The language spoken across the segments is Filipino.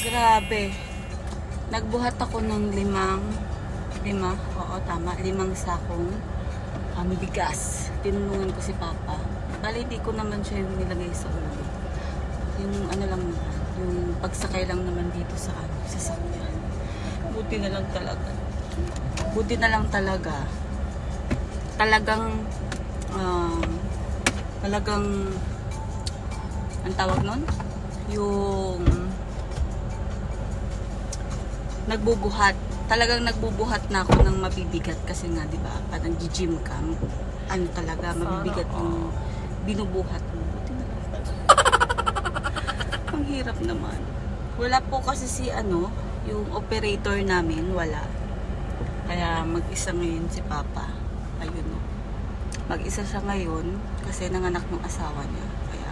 Grabe. Nagbuhat ako ng lima, oo tama, 5 sakong bigas. Tinulungan ko si Papa. Bali, hindi ko naman siya yung nilagay sa ulo. Yung ano lang naman, yung pagsakay lang naman dito sa sasakyan. Buti na lang talaga. Talagang, ang tawag nun? Yung talagang nagbubuhat na ako ng mabibigat kasi nga 'di ba pag nag-gym ka mabibigat yung binubuhat mo. Ang hirap naman. Wala po kasi yung operator namin, wala. Kaya mag-isa ngayon si Papa. Ayun o. Mag-isa siya ngayon kasi nanganak ng asawa niya. Kaya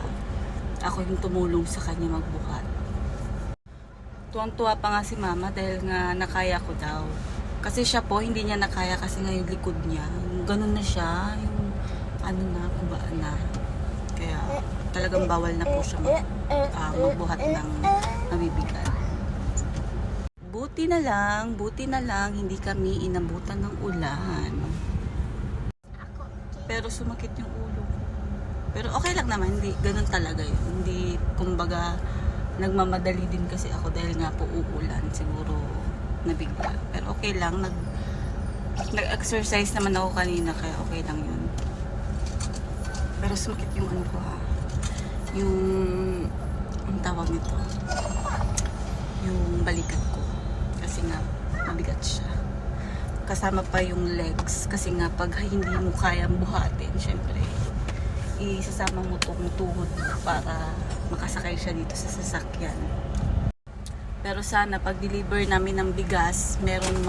ako yung tumulong sa kanya magbuhat. Tuwang-tuwa pa nga si Mama dahil nga nakaya ko daw. Kasi siya po, hindi niya nakaya kasi nga yung likod niya. Yung ganun na siya, yung kubaan na. Kaya talagang bawal na po siya magbuhat ng mabibigat. Buti na lang, hindi kami inabutan ng ulan. Pero sumakit yung ulo ko. Pero okay lang naman, hindi ganun talaga yun. Hindi, kumbaga, nagmamadali din kasi ako dahil nga po uulan, siguro nabigla. Pero okay lang, nag-exercise naman ako kanina kaya okay lang yun. Pero sumakit yung ko yung ang tawag nito, yung balikat ko kasi nga mabigat siya. Kasama pa yung legs kasi nga pag hindi mo kayang buhatin, syempre isasama mo itong tuhod para makasakay siya dito sa sasakyan. Pero sana pag deliver namin ng bigas, merong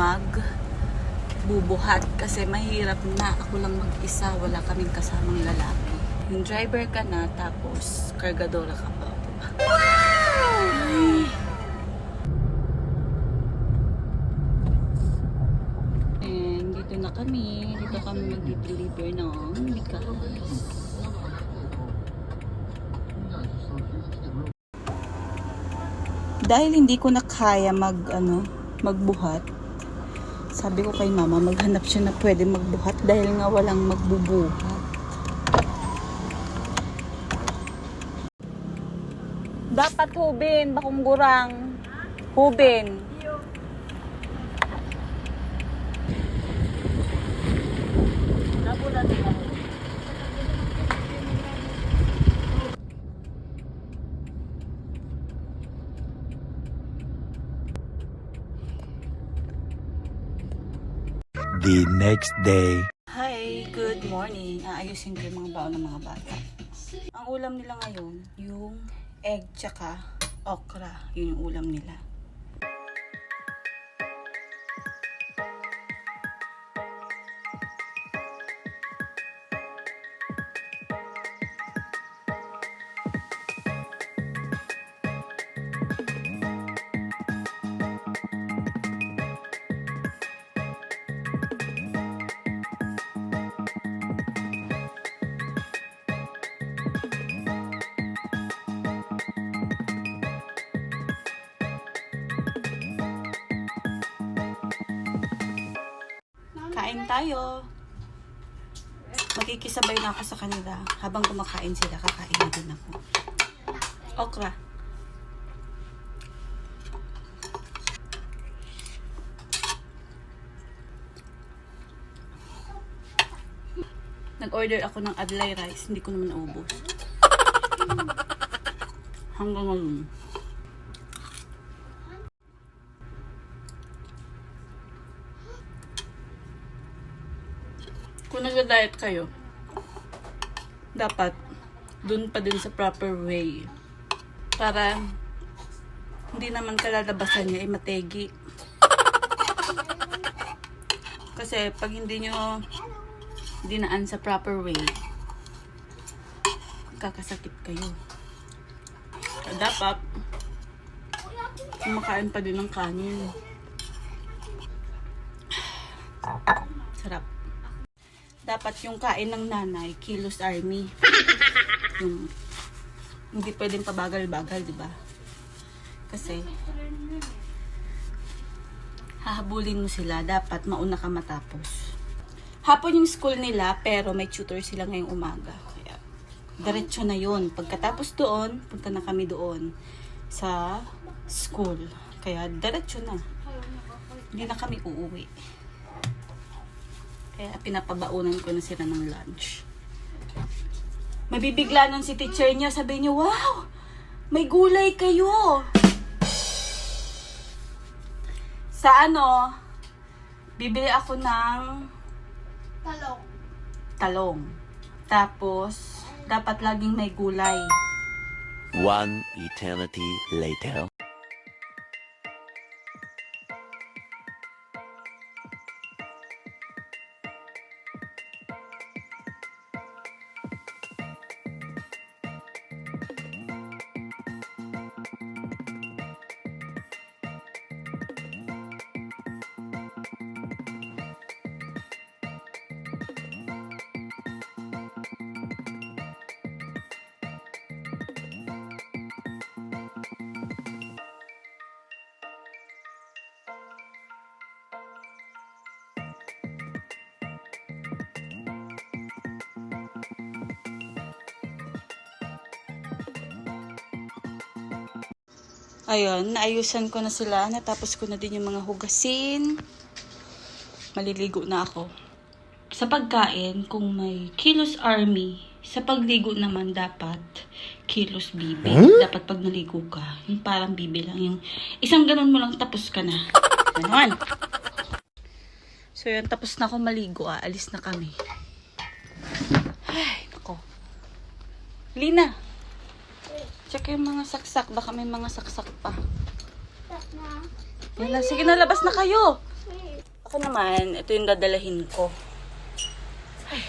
bubuhat kasi mahirap na ako lang mag-isa, wala kaming kasamang lalaki. Yung driver ka na tapos kargadora ka pa. Ay. And dito na kami mag-deliver ng bigas. Dahil hindi ko na kaya magbuhat, sabi ko kay Mama, maghanap siya na pwede magbuhat dahil nga walang magbubuhat. Dapat hubin, bakong gurang. Hubin. The next day. Hi, good morning. Aayusin ko yung mga baon ng mga bata. Ang ulam nila ngayon, yung egg tsaka okra. Yun yung ulam nila. Kain tayo. Makikisabay na ako sa kanila. Habang kumakain sila, kakain na din ako. Okra. Nag-order ako ng adlay rice. Hindi ko naman naubos. Hanggang ngayon. Kung nag-diet kayo, dapat dun pa din sa proper way. Para hindi naman kalalabasan niya mategi. Kasi pag hindi nyo dinaan sa proper way, kakasakit kayo. Kaya dapat kumakain pa din ng kanin. Sarap. Dapat yung kain ng nanay, kilos army. Yung, hindi pwedeng pabagal-bagal, di ba? Kasi hahabulin mo sila, dapat mauna ka matapos. Hapon yung school nila, pero may tutor sila ngayong umaga. Kaya, diretso na yun. Pagkatapos doon, punta na kami doon sa school. Kaya, diretso na. Hindi na kami uuwi. Kaya, pinapabaunan ko na sila ng lunch. Mabibigla nun si teacher niya, sabi niya, wow! May gulay kayo! Sa ano, bibili ako ng talong. Tapos, dapat laging may gulay. One eternity later. Ayun, naayusan ko na sila. Natapos ko na din yung mga hugasin. Maliligo na ako. Sa pagkain, kung may kilos army, sa pagligo naman dapat kilos bibi. Dapat pag naligo ka, yung parang bibi lang. Yung isang ganun mo lang, tapos ka na. Ganon. So yun, tapos na ako maligo. Alis na kami. Ay, ako. Lina! Check yung mga saksak. Baka may mga saksak pa. Yala, sige na, labas na kayo. Ako naman, ito yung dadalahin ko. Ay.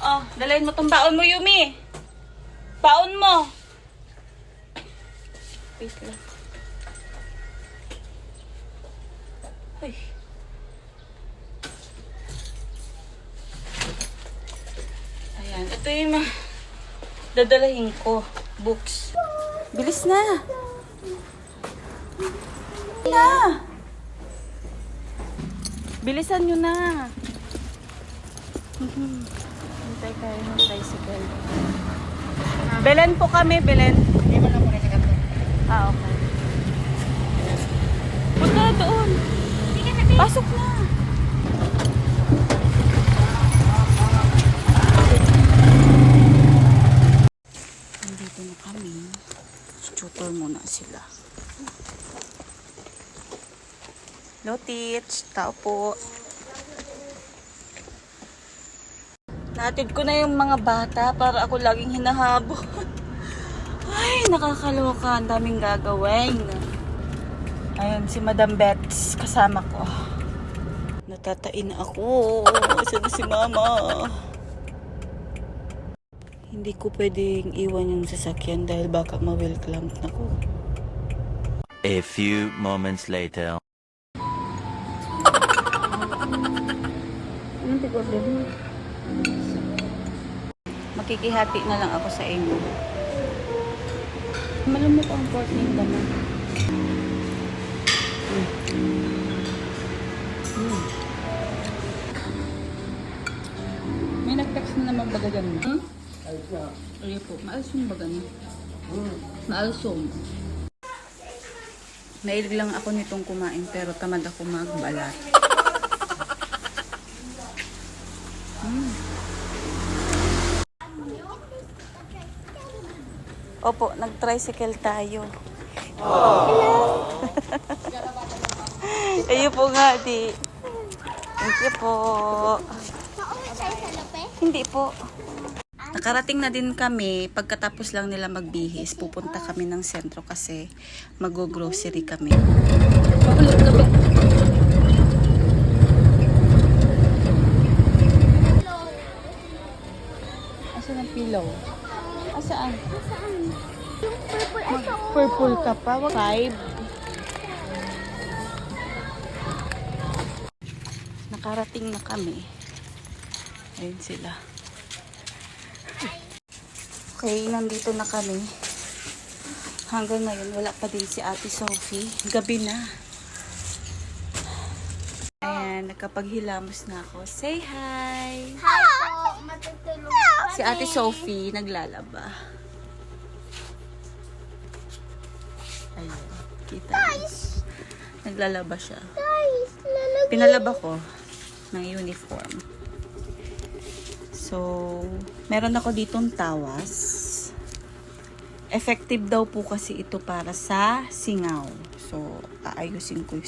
Oh, dalahin mo tong baon mo, Yumi. Baon mo. Wait lang. Ay. Ayan, ito yung mga dadalahin ko. Books. Bilis na. Na. Bilisan nyo na. Hintay tayo ng tricycle. Belen po kami, Belen. Ah, okay. Punta na doon. Pasok na. Nandito na kami. Tutor muna sila. Hello, teach. Tao po. Nahatid ko na yung mga bata para ako laging hinahabol. Ay, nakakaloka. Ang daming gagawin. Ayun, si Madam Bets kasama ko. Natatain ako. Saan si Mama? Hindi ko pwedeng iwan yung sasakyan dahil baka ma-wheel clamp na ko. A few moments later. Anong tig-order mo? Makikihati na lang ako sa inyo. Malamit ang pork ng daman. May nag-text na naman baga ganun. Ayun po, maalsong ba ganun? Maalsong. Mahilig lang ako nitong kumain pero tamad ako magbalat. Opo, nag-tricycle tayo. Hello! Ayun po nga, di. Thank you po. Hindi po. Nakarating na din kami. Pagkatapos lang nila magbihis, pupunta kami ng sentro kasi mag-grocery kami. Asan ang pillow? Asaan? Purple ka pa. 5. Nakarating na kami. Ayun sila. Okay, nandito na kami. hanggang ngayon wala pa din si Ate Sophie. Gabi na. Ayan, nakapaghilamos na ako. Say hi! Hi po, matutulog pa Si Ate Sophie naglalaba. Ayan, kita. Naglalaba siya. Guys, lalagyan. Pinalaba ko ng uniform. So, meron ako ditong tawas. Effective daw po kasi ito para sa singaw. So, aayusin ko yung...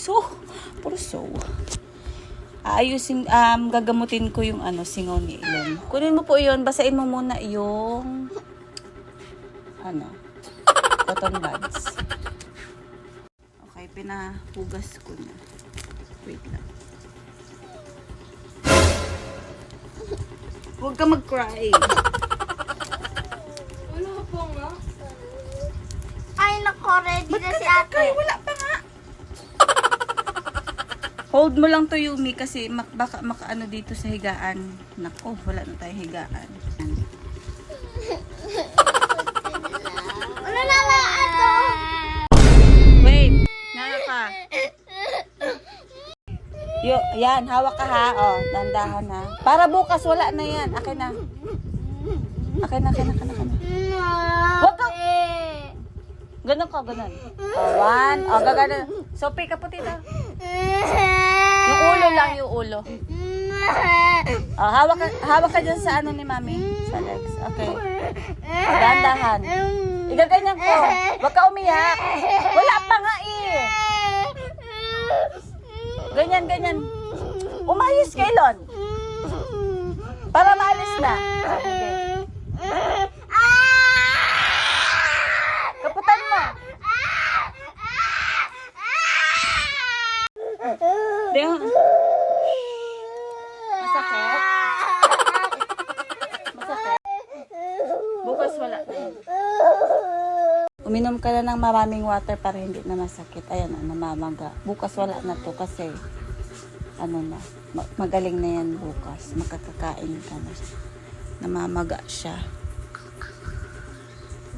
Aayusin, gagamutin ko yung singaw ni Ilon. Kunin mo po yun. Basain mo muna yung... cotton buds. Okay, pinahugas ko na. Wait lang. Huwag ka mag-cry. Ay, nako, ready na si ate. Wala pa nga. Hold mo lang to, Yumi, kasi baka makaano dito sa higaan. Nako, wala na tayong higaan. Ano na lang ato? Wait, nana ka. Yan, hawak ka ha. O, dandahan ha. Para bukas, wala na yan. Akin na. Akin na. Wag ka. Ganun ka, ganun. O, one. O, gaganon. Sophie, kaputi na. Yung ulo lang, yung ulo. O, hawak ka dyan sa ni mami. Sa legs. Okay. O, dandahan. Igaganyan ko. Wag ka umiyak. Wala pa nga eh. Ganyan. Umayos ka, Ilon. Para maalis na. Okay. Kaputan mo. Masakit? Masakit? Bukas wala na yun. Uminom ka na ng maraming water para hindi na masakit. Ayan na, namamaga. Bukas wala na to kasi magaling na yan bukas. Makakakain ka na. Namamaga siya.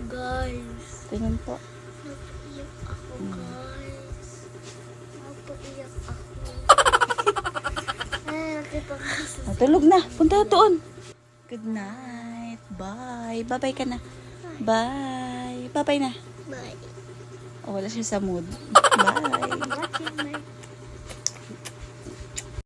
Guys, Tingnan po. napaiyak ako, guys. Napaiyak ako. Ay, nakipag-isa. Matulog na. Punta doon. Good night. Bye. Bye-bye ka na. Bye. Bye-bye na. Bye. Oh, wala siya sa mood. Bye. Watching my